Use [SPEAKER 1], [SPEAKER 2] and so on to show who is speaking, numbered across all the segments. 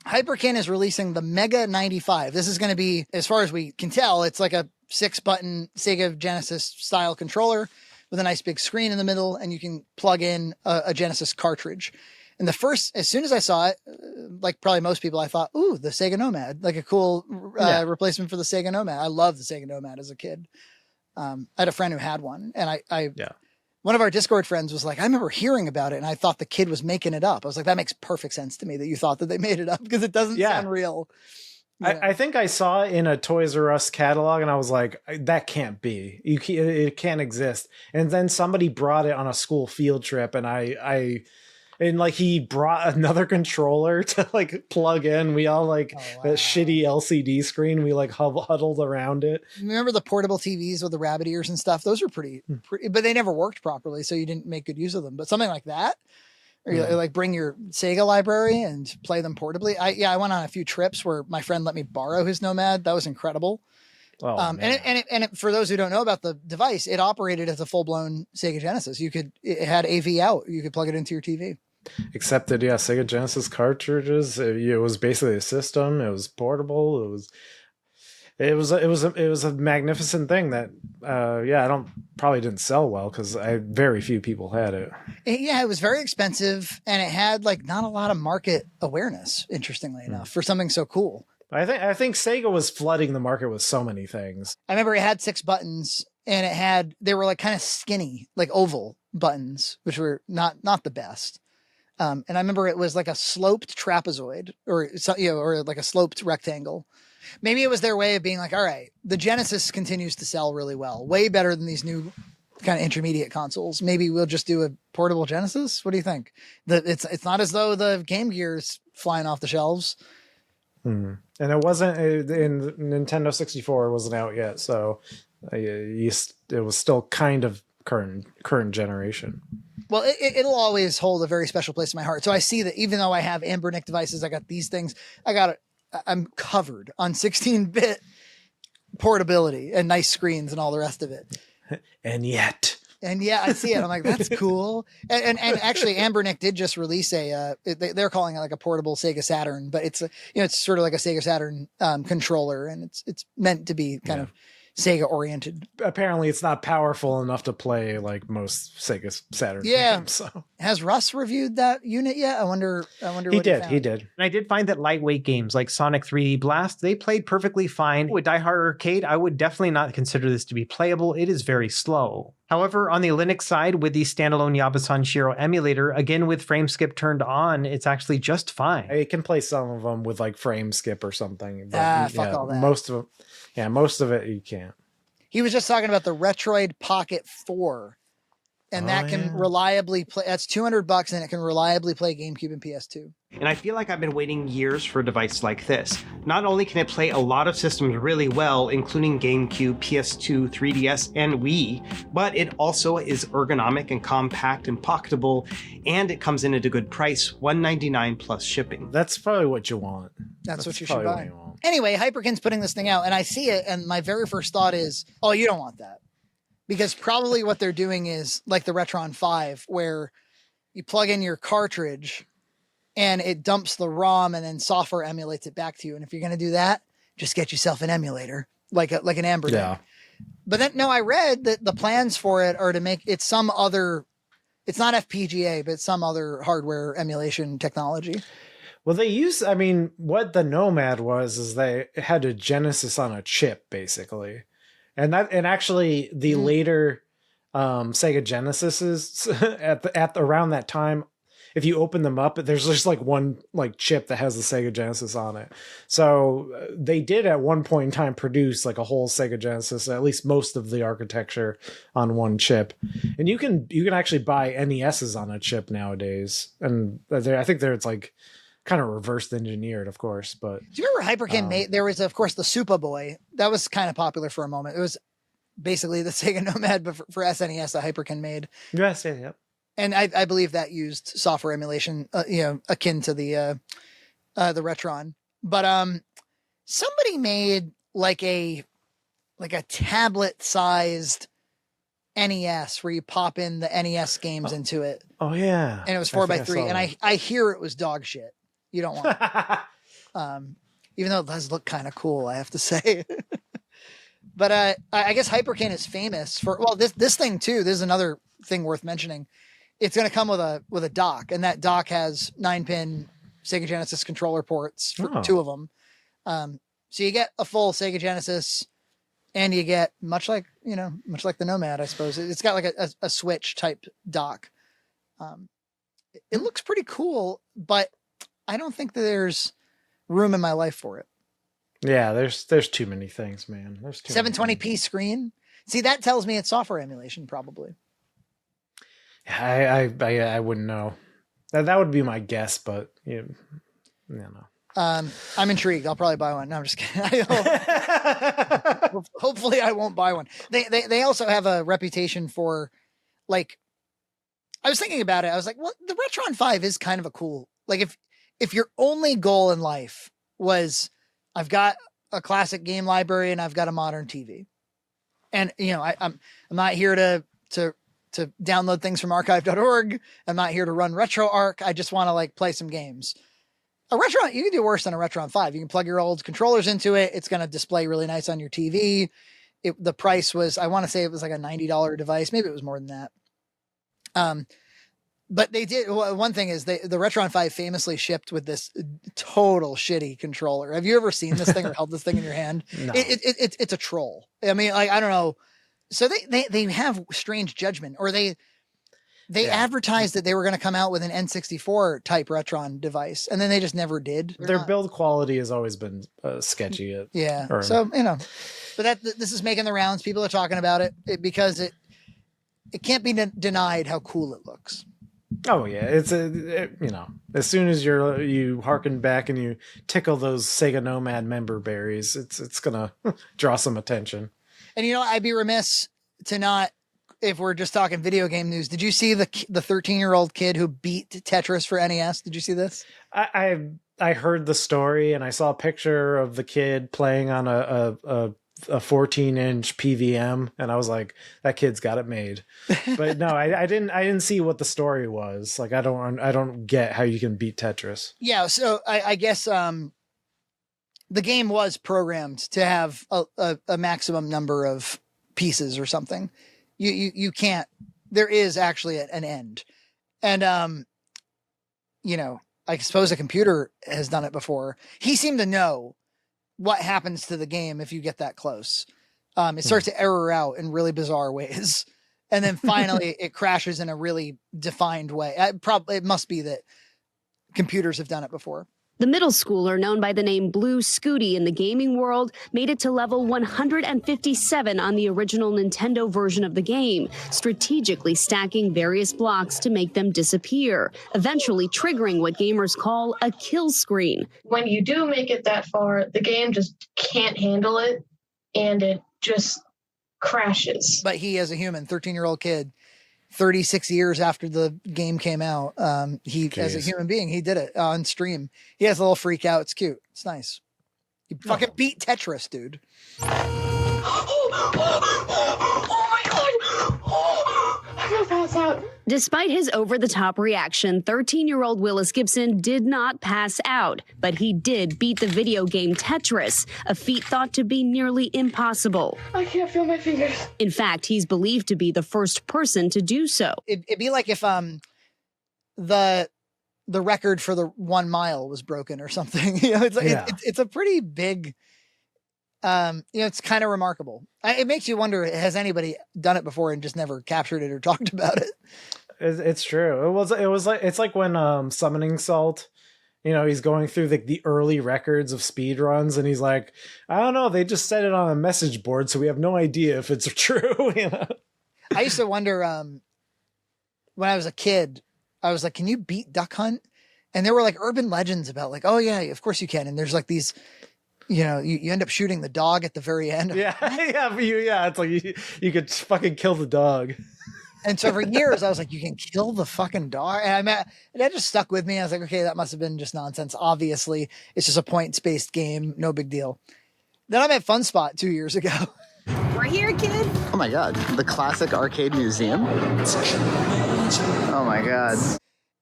[SPEAKER 1] Hyperkin is releasing the Mega 95. This is going to be, as far as we can tell, it's like a 6-button Sega Genesis style controller with a nice big screen in the middle, and you can plug in a Genesis cartridge. And as soon as I saw it, like probably most people, I thought, ooh, the Sega Nomad, like a cool replacement for the Sega Nomad. I loved the Sega Nomad as a kid. I had a friend who had one, and one of our Discord friends was like, I remember hearing about it, and I thought the kid was making it up. I was like, that makes perfect sense to me that you thought that they made it up, because it doesn't sound real. Yeah.
[SPEAKER 2] I think I saw it in a Toys R Us catalog, and I was like, that can't be. It can't exist. And then somebody brought it on a school field trip, and he brought another controller to like plug in. We all that shitty LCD screen. We like huddled around it.
[SPEAKER 1] Remember the portable TVs with the rabbit ears and stuff? Those were pretty, but they never worked properly, so you didn't make good use of them. But something like that, or you like bring your Sega library and play them portably. I went on a few trips where my friend let me borrow his Nomad. That was incredible. Oh, and for those who don't know about the device, it operated as a full-blown Sega Genesis. It had AV out. You could plug it into your TV.
[SPEAKER 2] Except that, Sega Genesis cartridges. It was basically a system. It was portable. It was a magnificent thing that, probably didn't sell well because very few people had it.
[SPEAKER 1] Yeah, it was very expensive, and it had like not a lot of market awareness. Interestingly enough, for something so cool.
[SPEAKER 2] I think Sega was flooding the market with so many things.
[SPEAKER 1] I remember it had 6 buttons, and they were like kind of skinny, like oval buttons, which were not the best. And I remember it was like a sloped trapezoid or like a sloped rectangle. Maybe it was their way of being like, all right, the Genesis continues to sell really well, way better than these new kind of intermediate consoles. Maybe we'll just do a portable Genesis. What do you think? It's not as though the Game Gear is flying off the shelves.
[SPEAKER 2] And it wasn't in Nintendo 64. It wasn't out yet. So it was still kind of current generation.
[SPEAKER 1] Well, it'll always hold a very special place in my heart. So I see that even though I have Ambernick devices, I got these things. I'm covered on 16-bit portability and nice screens and all the rest of it.
[SPEAKER 2] And yet
[SPEAKER 1] I see it. I'm like, that's cool. And actually, Ambernick did just release they're calling it like a portable Sega Saturn, but it's sort of like a Sega Saturn controller, and it's meant to be kind of Sega oriented.
[SPEAKER 2] Apparently it's not powerful enough to play like most Sega Saturn games. So.
[SPEAKER 1] Has Russ reviewed that unit yet? I wonder
[SPEAKER 2] He did.
[SPEAKER 3] And I did find that lightweight games like Sonic 3D Blast, they played perfectly fine. With Die Hard Arcade, I would definitely not consider this to be playable. It is very slow. However, on the Linux side, with the standalone Yabusan Shiro emulator, again with frame skip turned on, it's actually just fine.
[SPEAKER 2] It can play some of them with like frame skip or something.
[SPEAKER 1] But, fuck all that.
[SPEAKER 2] Most of it you can't.
[SPEAKER 1] He was just talking about the Retroid Pocket 4, and that can reliably play. That's $200, and it can reliably play GameCube and PS2.
[SPEAKER 4] And I feel like I've been waiting years for a device like this. Not only can it play a lot of systems really well, including GameCube, PS2, 3DS, and Wii, but it also is ergonomic and compact and pocketable, and it comes in at a good price, $199 plus shipping.
[SPEAKER 2] That's probably what you want.
[SPEAKER 1] That's what you should buy. Anyway, Hyperkin's putting this thing out, and I see it, and my very first thought is, oh, you don't want that. Because probably what they're doing is like the Retron 5, where you plug in your cartridge and it dumps the ROM and then software emulates it back to you. And if you're going to do that, just get yourself an emulator, like an Ambernick. Yeah. But then, no, I read that the plans for it are to make it it's not FPGA, but some other hardware emulation technology.
[SPEAKER 2] Well, what the Nomad is they had a Genesis on a chip, basically. And actually the later Sega Genesises at around that time, if you open them up, there's just like one like chip that has the Sega Genesis on it. So they did at one point in time produce like a whole Sega Genesis, at least most of the architecture on one chip. And you can actually buy NESs on a chip nowadays. And I think it's like kind of reversed engineered, of course. But
[SPEAKER 1] do you remember Hyperkin made? There was, of course, the Superboy that was kind of popular for a moment. It was basically the Sega Nomad, but for SNES, that Hyperkin made.
[SPEAKER 2] Yes, yeah.
[SPEAKER 1] And I believe that used software emulation, akin to the Retron. But somebody made like a tablet-sized NES where you pop in the NES games into it.
[SPEAKER 2] Oh yeah,
[SPEAKER 1] and it was 4x3, and I hear it was dog shit. You don't want it. Even though it does look kind of cool, I have to say. But I guess Hyperkin is famous for, well, this thing too. This is another thing worth mentioning. It's going to come with a dock, and that dock has 9-pin Sega Genesis controller ports for 2 of them. So you get a full Sega Genesis, and you get much like the Nomad, I suppose. It's got like a Switch type dock. It looks pretty cool, but I don't think that there's room in my life for it.
[SPEAKER 2] Yeah, there's too many things, man. There's too
[SPEAKER 1] 720p screen. See, that tells me it's software emulation, probably.
[SPEAKER 2] I wouldn't know. That would be my guess, but you know.
[SPEAKER 1] I'm intrigued. I'll probably buy one. No, I'm just kidding. Hopefully I won't buy one. They also have a reputation for, like, I was thinking about it. I was like, well, the Retron 5 is kind of a cool, like, if your only goal in life was, I've got a classic game library and I've got a modern TV, and I'm not here to download things from archive.org. I'm not here to run RetroArch. I just want to like play some games. A Retron, you can do worse than a Retron 5. You can plug your old controllers into it. It's going to display really nice on your TV. The price was, I want to say it was like a $90 device. Maybe it was more than that. But they did, one thing is the Retron 5 famously shipped with this total shitty controller. Have you ever seen this thing or held this thing in your hand?
[SPEAKER 2] No.
[SPEAKER 1] It's a troll. I mean, like, I don't know. So they have strange judgment, or they advertised that they were going to come out with an N64 type Retron device, and then they just never did.
[SPEAKER 2] Their build quality has always been sketchy.
[SPEAKER 1] So, but this is making the rounds. People are talking about it because it can't be denied how cool it looks.
[SPEAKER 2] Oh yeah, it's as soon as you harken back and you tickle those Sega Nomad member berries, it's gonna draw some attention.
[SPEAKER 1] And I'd be remiss to not, if we're just talking video game news. Did you see the 13-year-old kid who beat Tetris for NES? Did you see this?
[SPEAKER 2] I heard the story and I saw a picture of the kid playing on a 14-inch PVM, and I was like, that kid's got it made. But no, I didn't see what the story was. Like, I don't get how you can beat Tetris.
[SPEAKER 1] Yeah, so I guess the game was programmed to have a maximum number of pieces or something. You can't. There is actually an end, and I suppose a computer has done it before. He seemed to know what happens to the game if you get that close. It starts to error out in really bizarre ways. And then finally it crashes in a really defined way. It must be that computers have done it before.
[SPEAKER 5] The middle schooler, known by the name Blue Scooty in the gaming world, made it to level 157 on the original Nintendo version of the game, strategically stacking various blocks to make them disappear, eventually triggering what gamers call a kill screen.
[SPEAKER 6] When you do make it that far, the game just can't handle it, and it just crashes.
[SPEAKER 1] But he, as a human, 13-year-old kid, 36 years after the game came out, as a human being, he did it on stream. He has a little freak out. It's cute. It's nice. You fucking beat Tetris, dude.
[SPEAKER 6] Oh my god! I'm gonna pass out.
[SPEAKER 5] Despite his over-the-top reaction, 13-year-old Willis Gibson did not pass out, but he did beat the video game Tetris, a feat thought to be nearly impossible.
[SPEAKER 6] I can't feel my fingers.
[SPEAKER 5] In fact, he's believed to be the first person to do so.
[SPEAKER 1] It'd be like if the record for the 1 mile was broken or something. It's a pretty big. It's kind of remarkable. It makes you wonder: has anybody done it before and just never captured it or talked about it?
[SPEAKER 2] It's true. It's like when Summoning Salt, he's going through the early records of speed runs, and he's like, I don't know, they just set it on a message board, so we have no idea if it's true.
[SPEAKER 1] I used to wonder when I was a kid, I was like, can you beat Duck Hunt? And there were like urban legends about like, oh yeah, of course you can. And there's like these, you end up shooting the dog at the very end.
[SPEAKER 2] Yeah. It's like you could fucking kill the dog.
[SPEAKER 1] And so for years I was like, you can kill the fucking dog. And that just stuck with me. I was like, okay, that must have been just nonsense. Obviously it's just a points-based game. No big deal. Then I'm at Fun Spot 2 years ago.
[SPEAKER 7] We're here, kid.
[SPEAKER 8] Oh my god, the classic arcade museum? Oh my god.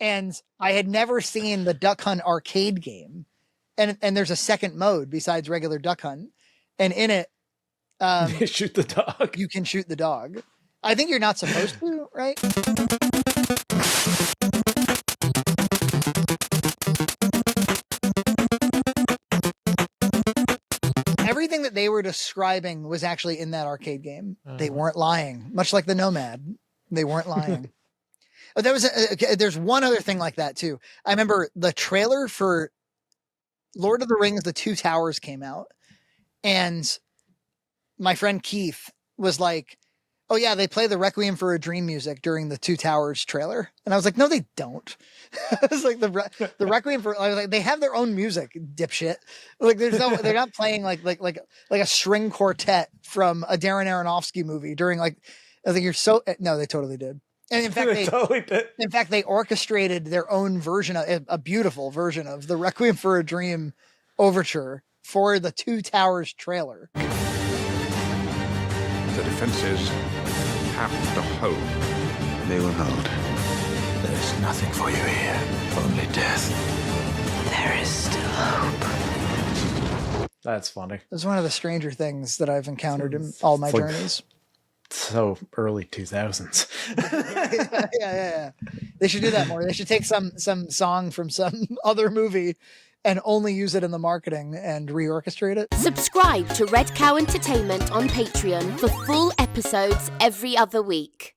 [SPEAKER 1] And I had never seen the Duck Hunt arcade game. and there's a second mode besides regular Duck Hunt, and in it,
[SPEAKER 2] You shoot the dog.
[SPEAKER 1] you can shoot the dog. I think you're not supposed to, right? Everything that they were describing was actually in that arcade game. They weren't lying, much like the Nomad. They weren't lying. Oh, there's one other thing like that too. I remember the trailer for Lord of the Rings: The Two Towers came out, and my friend Keith was like, "Oh yeah, they play the Requiem for a Dream music during the Two Towers trailer," and I was like, "No, they don't." I was like, "The Requiem for," I was like, "They have their own music, dipshit." Like, they're not playing like a string quartet from a Darren Aronofsky movie during like. I think you're so no, they totally did. And in fact,
[SPEAKER 2] They totally did.
[SPEAKER 1] in fact, they orchestrated their own version of a beautiful version of the Requiem for a Dream overture for the Two Towers trailer.
[SPEAKER 9] The defenses have to hold.
[SPEAKER 8] They will hold.
[SPEAKER 10] There is nothing for you here, only death.
[SPEAKER 7] There is still hope.
[SPEAKER 2] That's funny.
[SPEAKER 1] It's one of the stranger things that I've encountered in all my
[SPEAKER 2] Like-
[SPEAKER 1] journeys.
[SPEAKER 2] So early 2000s.
[SPEAKER 1] Yeah. They should do that more. They should take some song from some other movie and only use it in the marketing and reorchestrate it.
[SPEAKER 11] Subscribe to Red Cow Entertainment on Patreon for full episodes every other week.